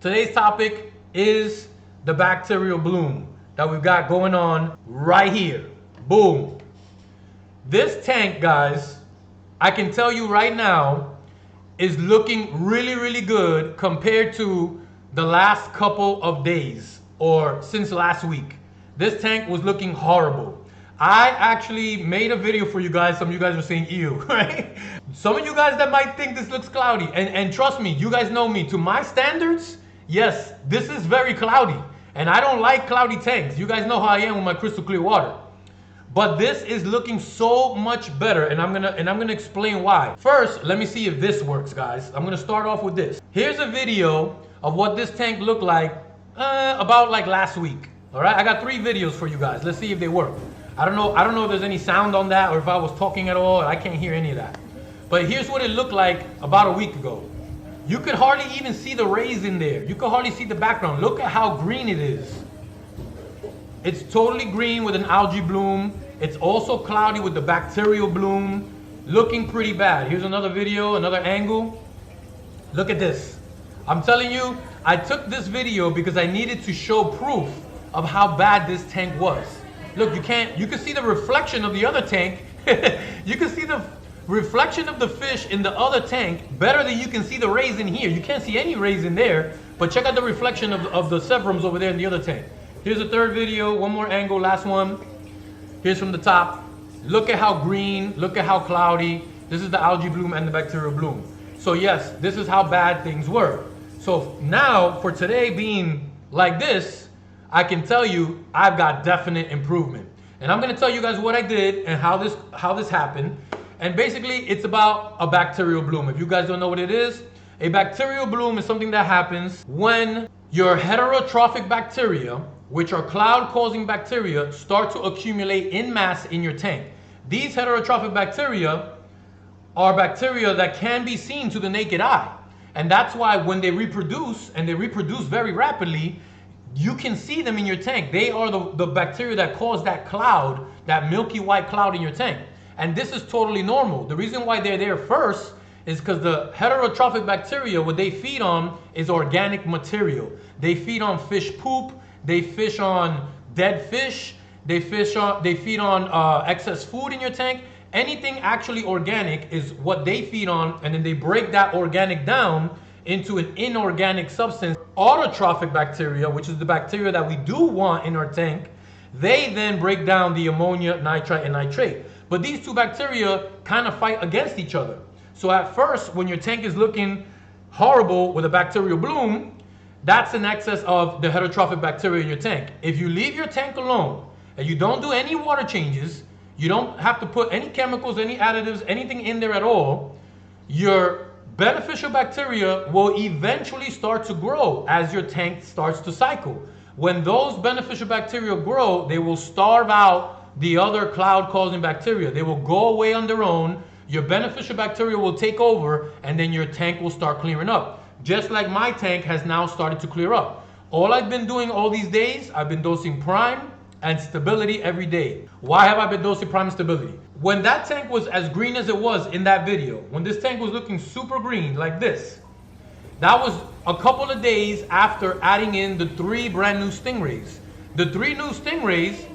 Today's topic is the bacterial bloom that we've got going on right here. Boom. This tank, guys, I can tell you right now, is looking really, really good compared to the last couple of days or since last week. This tank was looking horrible. I actually made a video for you guys. Some of you guys are saying ew, right? Some of you guys that might think this looks cloudy, and trust me, you guys know me. To my standards, yes, this is very cloudy. And I don't like cloudy tanks. You guys know how I am with my crystal clear water. But this is looking so much better, and I'm gonna explain why. First, let me see if this works, guys. I'm gonna start off with this. Here's a video of what this tank looked like about like last week. All right, I got 3 videos for you guys. Let's see if they work. I don't know if there's any sound on that or if I was talking at all. I can't hear any of that. But here's what it looked like about a week ago. You could hardly even see the rays in there. You could hardly see the background. Look at how green it is. It's totally green with an algae bloom. It's also cloudy with the bacterial bloom. Looking pretty bad. Here's another video, another angle. Look at this. I'm telling you, I took this video because I needed to show proof of how bad this tank was. Look, you can see the reflection of the other tank. You can see the reflection of the fish in the other tank better than you can see the rays in here. You can't see any rays in there, but check out the reflection of the severums over there in the other tank. Here's a third video, one more angle, last one. Here's from the top. Look at how green, look at how cloudy. This is the algae bloom and the bacterial bloom. So yes, this is how bad things were. So now, for today being like this, I can tell you I've got definite improvement. And I'm gonna tell you guys what I did and how this happened. And basically, it's about a bacterial bloom. If you guys don't know what it is, a bacterial bloom is something that happens when your heterotrophic bacteria, which are cloud-causing bacteria, start to accumulate in mass in your tank. These heterotrophic bacteria are bacteria that can be seen to the naked eye. And that's why when they reproduce, and they reproduce very rapidly, you can see them in your tank. They are the bacteria that cause that cloud, that milky white cloud in your tank. And this is totally normal. The reason why they're there first is because the heterotrophic bacteria, what they feed on is organic material. They feed on fish poop, they fish on dead fish, they feed on excess food in your tank. Anything actually organic is what they feed on, and then they break that organic down into an inorganic substance. Autotrophic bacteria, which is the bacteria that we do want in our tank, they then break down the ammonia, nitrite, and nitrate. But these two bacteria kind of fight against each other. So at first, when your tank is looking horrible with a bacterial bloom, that's an excess of the heterotrophic bacteria in your tank. If you leave your tank alone and you don't do any water changes, you don't have to put any chemicals, any additives, anything in there at all, your beneficial bacteria will eventually start to grow as your tank starts to cycle. When those beneficial bacteria grow, they will starve out the other cloud-causing bacteria. They will go away on their own. Your beneficial bacteria will take over, and then your tank will start clearing up. Just like my tank has now started to clear up. All I've been doing all these days, I've been dosing Prime and Stability every day. Why have I been dosing Prime and Stability? When that tank was as green as it was in that video, when this tank was looking super green like this, that was a couple of days after adding in the 3 brand new stingrays. The 3 new stingrays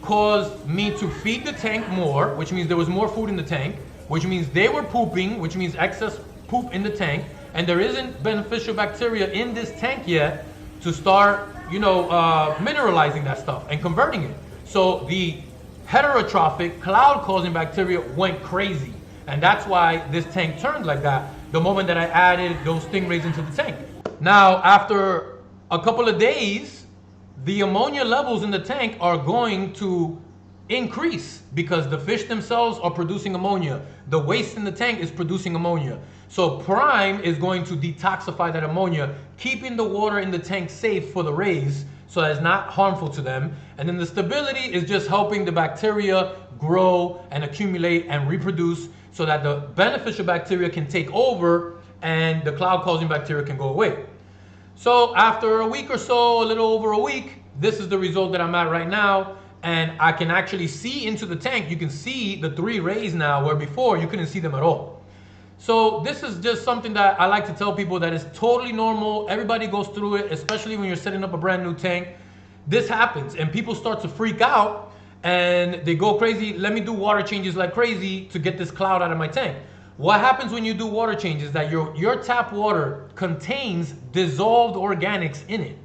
caused me to feed the tank more, which means there was more food in the tank, which means they were pooping, which means excess poop in the tank, and there isn't beneficial bacteria in this tank yet to start, mineralizing that stuff and converting it. So the heterotrophic cloud-causing bacteria went crazy, and that's why this tank turned like that the moment that I added those stingrays into the tank. Now, after a couple of days, the ammonia levels in the tank are going to increase because the fish themselves are producing ammonia. The waste in the tank is producing ammonia. So Prime is going to detoxify that ammonia, keeping the water in the tank safe for the rays so that it's not harmful to them. And then the Stability is just helping the bacteria grow and accumulate and reproduce so that the beneficial bacteria can take over and the cloud-causing bacteria can go away. So after a week or so, a little over a week, this is the result that I'm at right now. And I can actually see into the tank. You can see the 3 rays now, where before you couldn't see them at all. So this is just something that I like to tell people that is totally normal. Everybody goes through it, especially when you're setting up a brand new tank. This happens and people start to freak out and they go crazy. Let me do water changes like crazy to get this cloud out of my tank. What happens when you do water changes is that your tap water contains dissolved organics in it.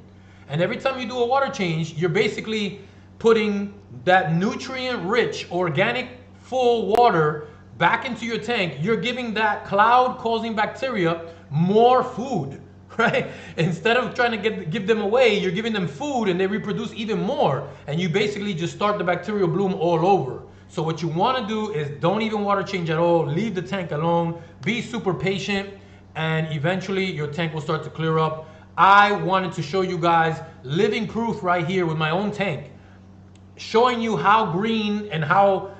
And every time you do a water change, you're basically putting that nutrient-rich, organic, full water back into your tank. You're giving that cloud-causing bacteria more food, right? Instead of trying to give them away, you're giving them food and they reproduce even more. And you basically just start the bacterial bloom all over. So what you want to do is don't even water change at all. Leave the tank alone. Be super patient and eventually your tank will start to clear up. I wanted to show you guys living proof right here with my own tank, showing you how green and how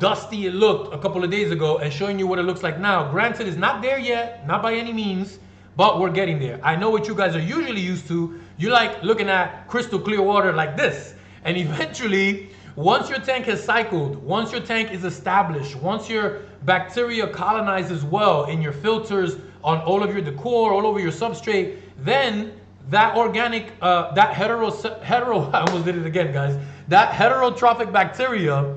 dusty it looked a couple of days ago and showing you what it looks like now. Granted, it's not there yet, not by any means, but we're getting there. I know what you guys are usually used to. You like looking at crystal clear water like this. And eventually, once your tank has cycled, once your tank is established, once your bacteria colonizes well in your filters, on all of your decor, all over your substrate, then that organic, that I almost did it again, guys. That heterotrophic bacteria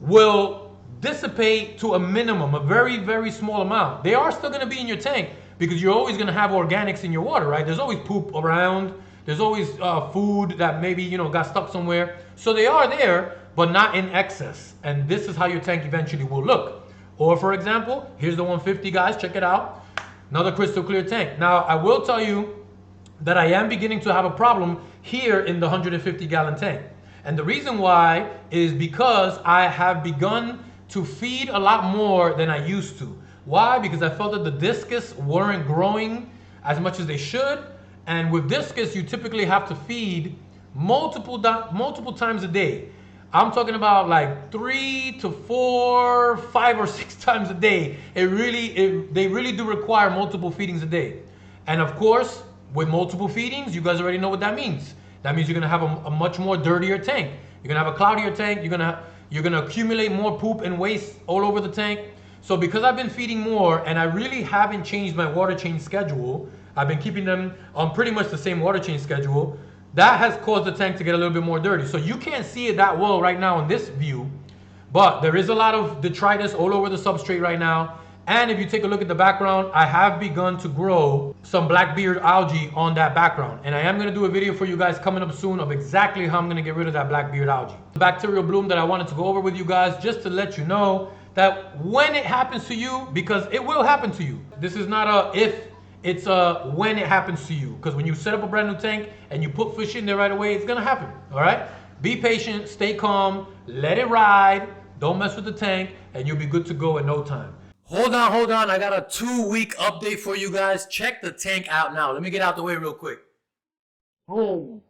will dissipate to a minimum, a very, very small amount. They are still gonna be in your tank because you're always gonna have organics in your water, right? There's always poop around. There's always food that maybe, got stuck somewhere. So they are there, but not in excess. And this is how your tank eventually will look. Or for example, here's the 150, guys, check it out. Another crystal clear tank. Now, I will tell you that I am beginning to have a problem here in the 150-gallon tank. And the reason why is because I have begun to feed a lot more than I used to. Why? Because I felt that the discus weren't growing as much as they should. And with discus, you typically have to feed multiple times a day. I'm talking about like 3 to 4, 5 or 6 times a day. They really do require multiple feedings a day. And of course, with multiple feedings, you guys already know what that means. That means you're gonna have a much more dirtier tank. You're gonna have a cloudier tank. You're gonna accumulate more poop and waste all over the tank. So because I've been feeding more and I really haven't changed my water change schedule, I've been keeping them on pretty much the same water change schedule, that has caused the tank to get a little bit more dirty. So you can't see it that well right now in this view, but there is a lot of detritus all over the substrate right now. And if you take a look at the background, I have begun to grow some blackbeard algae on that background. And I am gonna do a video for you guys coming up soon of exactly how I'm gonna get rid of that blackbeard algae. The bacterial bloom that I wanted to go over with you guys, just to let you know that when it happens to you, because it will happen to you. This is not a if, it's a when it happens to you. Because when you set up a brand new tank and you put fish in there right away, it's gonna happen, all right? Be patient, stay calm, let it ride, don't mess with the tank, and you'll be good to go in no time. Hold on, I got a 2-week update for you guys. Check the tank out now. Let me get out the way real quick. Oh.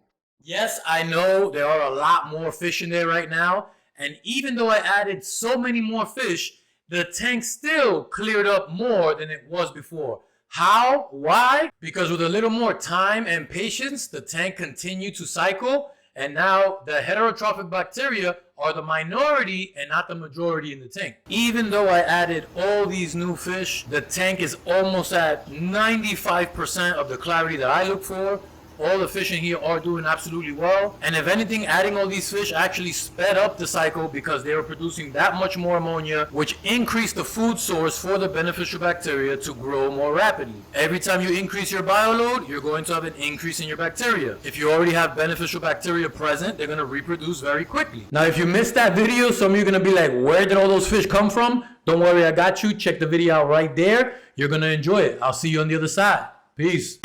Yes, I know there are a lot more fish in there right now, and even though I added so many more fish, the tank still cleared up more than it was before. How? Why? Because with a little more time and patience, the tank continued to cycle, and now the heterotrophic bacteria are the minority and not the majority in the tank. Even though I added all these new fish, the tank is almost at 95% of the clarity that I look for. All the fish in here are doing absolutely well. And if anything, adding all these fish actually sped up the cycle because they were producing that much more ammonia, which increased the food source for the beneficial bacteria to grow more rapidly. Every time you increase your bioload, you're going to have an increase in your bacteria. If you already have beneficial bacteria present, they're going to reproduce very quickly. Now, if you missed that video, some of you are going to be like, where did all those fish come from? Don't worry, I got you. Check the video out right there. You're going to enjoy it. I'll see you on the other side. Peace.